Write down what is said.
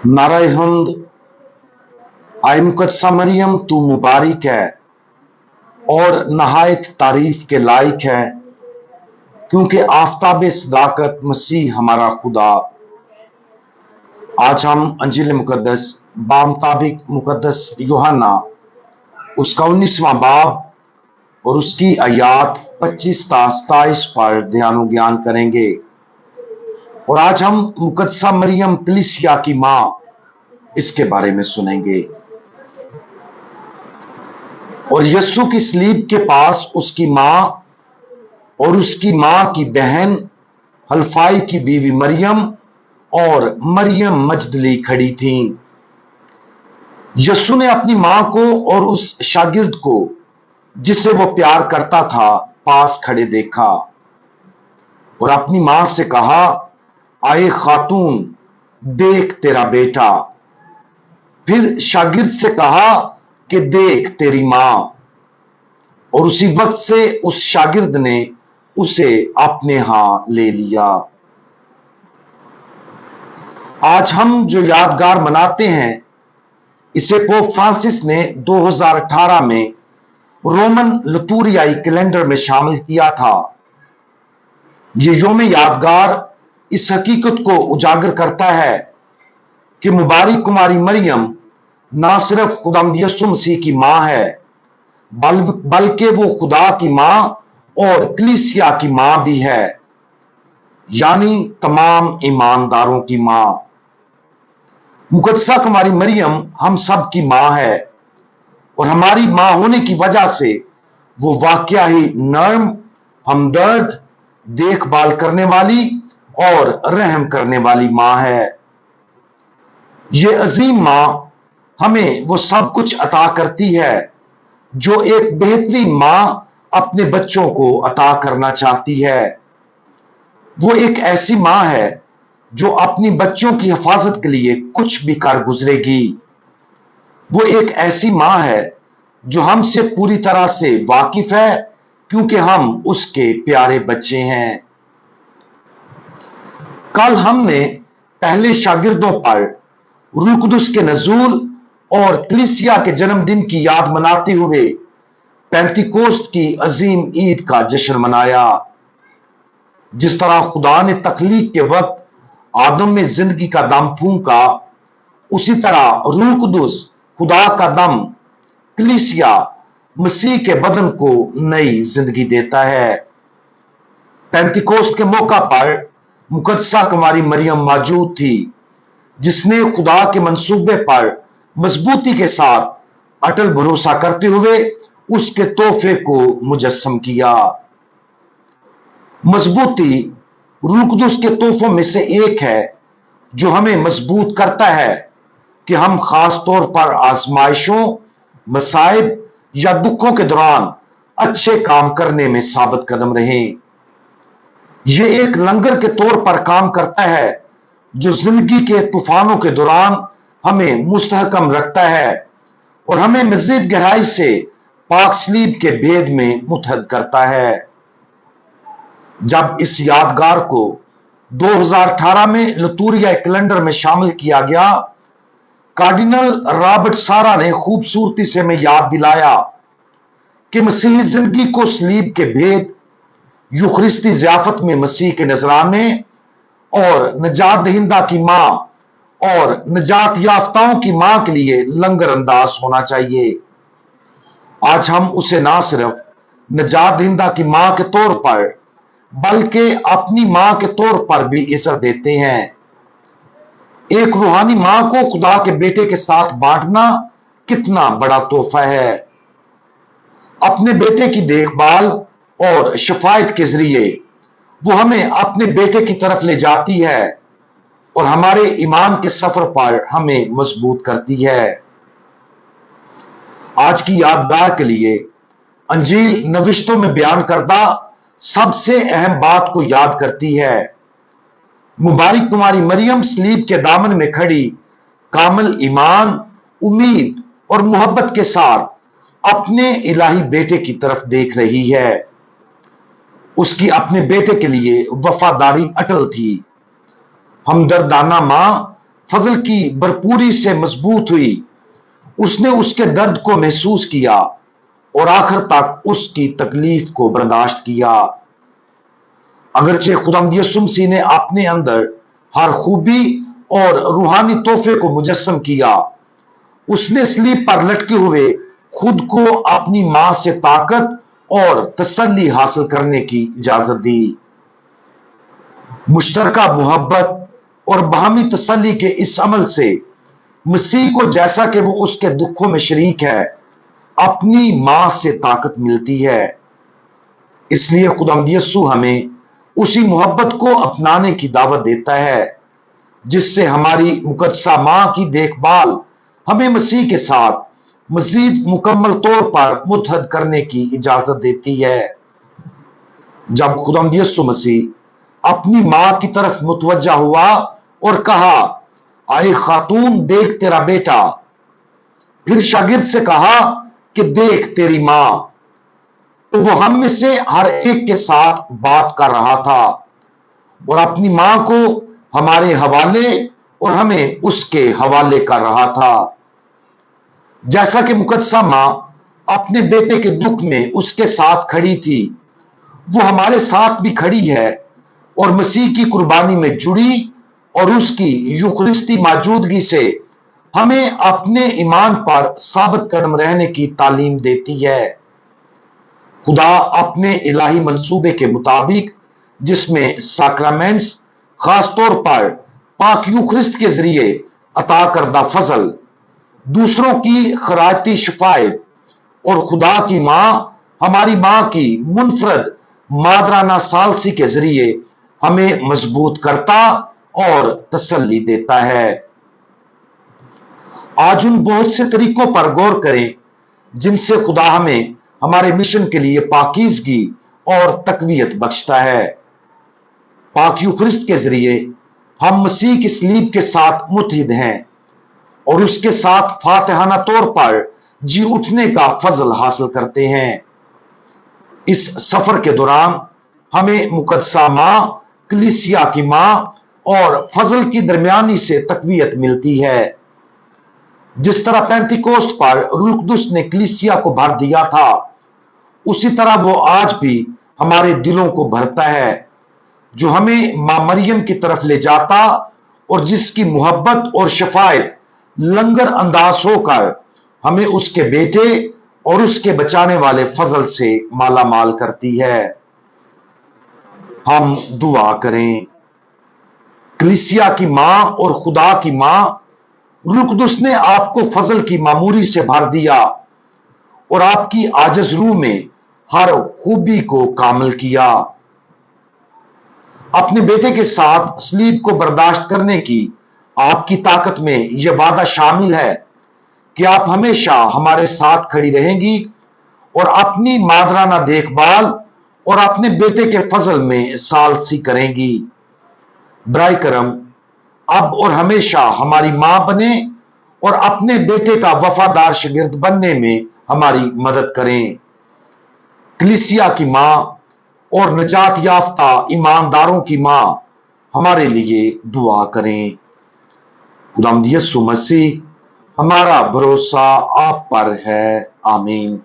नाराय हम्द। आय मुकद्दसा मरियम, तू मुबारक है और नहायत तारीफ के लायक है, क्योंकि आफताब सदाकत मसीह हमारा खुदा। आज हम अंजील मुकद्दस बामुताबिक मुकद्दस यूहन्ना उसका 19वां बाब और उसकी आयात 25 ता 27 पर ध्यान ज्ञान करेंगे। और आज हम मुकद्दसा मरियम कलीसिया की मां इसके बारे में सुनेंगे। और यीशु की सलीब के पास उसकी मां और उसकी मां की बहन हल्फाई की बीवी मरियम और मरियम मजदली खड़ी थी। यीशु ने अपनी मां को और उस शागिर्द को जिसे वो प्यार करता था पास खड़े देखा और अपनी मां से कहा, आए खातून, देख तेरा बेटा। फिर शागिर्द से कहा कि देख तेरी मां। और उसी वक्त से उस शागिर्द ने उसे अपने यहां ले लिया। आज हम जो यादगार मनाते हैं, इसे पोप फ्रांसिस ने 2018 में रोमन लतूरियाई कैलेंडर में शामिल किया था। ये योम यादगार इस हकीकत को उजागर करता है कि मुबारक कुमारी मरियम ना सिर्फ खुदावंद यीशु मसीह की मां है, बल्कि वो खुदा की मां और कलीसिया की मां भी है, यानी तमाम ईमानदारों की मां। मुकद्दसा कुमारी मरियम हम सब की मां है और हमारी मां होने की वजह से वो वाकया ही नर्म, हमदर्द, देखभाल करने वाली और रहम करने वाली मां है। ये अजीम मां हमें वो सब कुछ अता करती है जो एक बेहतरीन मां अपने बच्चों को अता करना चाहती है। वो एक ऐसी मां है जो अपनी बच्चों की हिफाजत के लिए कुछ भी कर गुजरेगी। वो एक ऐसी मां है जो हमसे पूरी तरह से वाकिफ है, क्योंकि हम उसके प्यारे बच्चे हैं। कल हमने पहले शागिर्दों पर रूह कुदुस के नजूल और कलीसिया के जन्मदिन की याद मनाते हुए पेंतिकोस्त की अजीम ईद का जश्न मनाया। जिस तरह खुदा ने तख्लीक के वक्त आदम में जिंदगी का दम फूंका, उसी तरह रूह कुदुस खुदा का दम कलीसिया मसीह के बदन को नई जिंदगी देता है। पेंतिकोस्त के मौका पर मुकद्दसा कुमारी मरियम मौजूद थी, जिसने खुदा के मंसूबे पर मजबूती के साथ अटल भरोसा करते हुए उसके तोहफे को मुजस्सम किया। मजबूती रूह कुदुस के तोहफों में से एक है जो हमें मजबूत करता है कि हम खास तौर पर आजमाइशों, मसाइब या दुखों के दौरान अच्छे काम करने में साबित कदम रहें। यह एक लंगर के तौर पर काम करता है जो जिंदगी के तूफानों के दौरान हमें मुस्तहकम रखता है और हमें मजीद गहराई से पाक सलीब के भेद में मुतहद करता है। जब इस यादगार को 2018 में लतूरिया कैलेंडर में शामिल किया गया, कार्डिनल रॉबर्ट सारा ने खूबसूरती से हमें याद दिलाया कि मसीही जिंदगी को सलीब के भेद, यूखरिस्ती ज़ियाफत में मसीह के नजराने और नजात दहिंदा की मां और नजात याफ्ताओं की मां के लिए लंगर अंदाज होना चाहिए। आज हम उसे ना सिर्फ नजात दहिंदा की मां के तौर पर बल्कि अपनी मां के तौर पर भी इज्जत देते हैं। एक रूहानी मां को खुदा के बेटे के साथ बांटना कितना बड़ा तोहफा है। अपने बेटे की देखभाल और शफायत के जरिए वो हमें अपने बेटे की तरफ ले जाती है और हमारे ईमान के सफर पर हमें मजबूत करती है। आज की यादगार के लिए अंजील नविश्तों में बयान करदा सबसे अहम बात को याद करती है। मुबारक कुमारी मरियम सलीब के दामन में खड़ी कामिल ईमान, उम्मीद और मोहब्बत के साथ अपने इलाही बेटे की तरफ देख रही है। उसकी अपने बेटे के लिए वफादारी अटल थी। हमदर्दाना मां फजल की भरपूरी से मजबूत हुई। उसने उसके दर्द को महसूस किया और आखिर तक उसकी तकलीफ को बर्दाश्त किया। अगरचे खुदावंद यीशु मसीह ने अपने अंदर हर खूबी और रूहानी तोहफे को मुजस्सम किया, उसने सलीब पर लटके हुए खुद को अपनी मां से ताकत और तसल्ली हासिल करने की इजाजत दी। मुश्तरका मोहब्बत और बाहमी तसल्ली के इस अमल से मसीह को, जैसा कि वो उसके दुखों में शरीक है, अपनी मां से ताकत मिलती है। इसलिए खुदावंद यीशु हमें उसी मोहब्बत को अपनाने की दावत देता है जिससे हमारी मुकद्दसा मां की देखभाल हमें मसीह के साथ मजीद मुकम्मल तौर पर मुत्तहद करने की इजाजत देती है। जब खुदावंद यीशु मसीह अपनी मां की तरफ मुतवज्जा हुआ और कहा, आए खातून देख तेरा बेटा, फिर शागिर्द से कहा कि देख तेरी मां, तो वो हम में से हर एक के साथ बात कर रहा था और अपनी मां को हमारे हवाले और हमें उसके हवाले कर रहा था। जैसा कि मुकद्दसा मां अपने बेटे के दुख में उसके साथ खड़ी थी, वो हमारे साथ भी खड़ी है और मसीह की कुर्बानी में जुड़ी और उसकी यूखरिस्ती मौजूदगी से हमें अपने ईमान पर साबित कदम रहने की तालीम देती है। खुदा अपने इलाही मंसूबे के मुताबिक, जिसमें सैक्रामेंट्स खासतौर पर पाक यूखरिस्त के जरिए अता करदा फजल, दूसरों की खराती शफायत और खुदा की मां हमारी मां की मुनफरद मादराना सालसी के जरिए हमें मजबूत करता और तसल्ली देता है। आज उन बहुत से तरीकों पर गौर करें जिनसे खुदा हमें हमारे मिशन के लिए पाकीज़गी और तकवीयत बख्शता है। पाक यूखरिस्त के जरिए हम मसीह की सलीब के साथ मुत्तहिद हैं और उसके साथ फातिहाना तौर पर जी उठने का फजल हासिल करते हैं। इस सफर के दौरान हमें मुकद्दसा मां, कलीसिया की मां और फजल की दरमियानी से तकवीयत मिलती है। जिस तरह पेंतिकोस्त पर रूह कुदस ने कलीसिया को भर दिया था, उसी तरह वो आज भी हमारे दिलों को भरता है, जो हमें मां मरियम की तरफ ले जाता और जिसकी मोहब्बत और शफायत लंगर अंदाज होकर हमें उसके बेटे और उसके बचाने वाले फजल से माला माल करती है। हम दुआ करें। कलीसिया की मां और खुदा की मां रूह कुदस ने आपको फजल की मामूरी से भर दिया और आपकी आजिज़ रूह में हर खूबी को कामिल किया। अपने बेटे के साथ सलीब को बर्दाश्त करने की आपकी ताकत में यह वादा शामिल है कि आप हमेशा हमारे साथ खड़ी रहेंगी और अपनी मादराना देखभाल और अपने बेटे के फजल में सालसी करेंगी। बराए करम अब और हमेशा हमारी मां बने और अपने बेटे का वफादार शागिर्द बनने में हमारी मदद करें। कलीसिया की मां और नजात याफ्ता ईमानदारों की मां हमारे लिए दुआ करें। खुदावंद यीशु मसीह, हमारा भरोसा आप पर है। आमीन।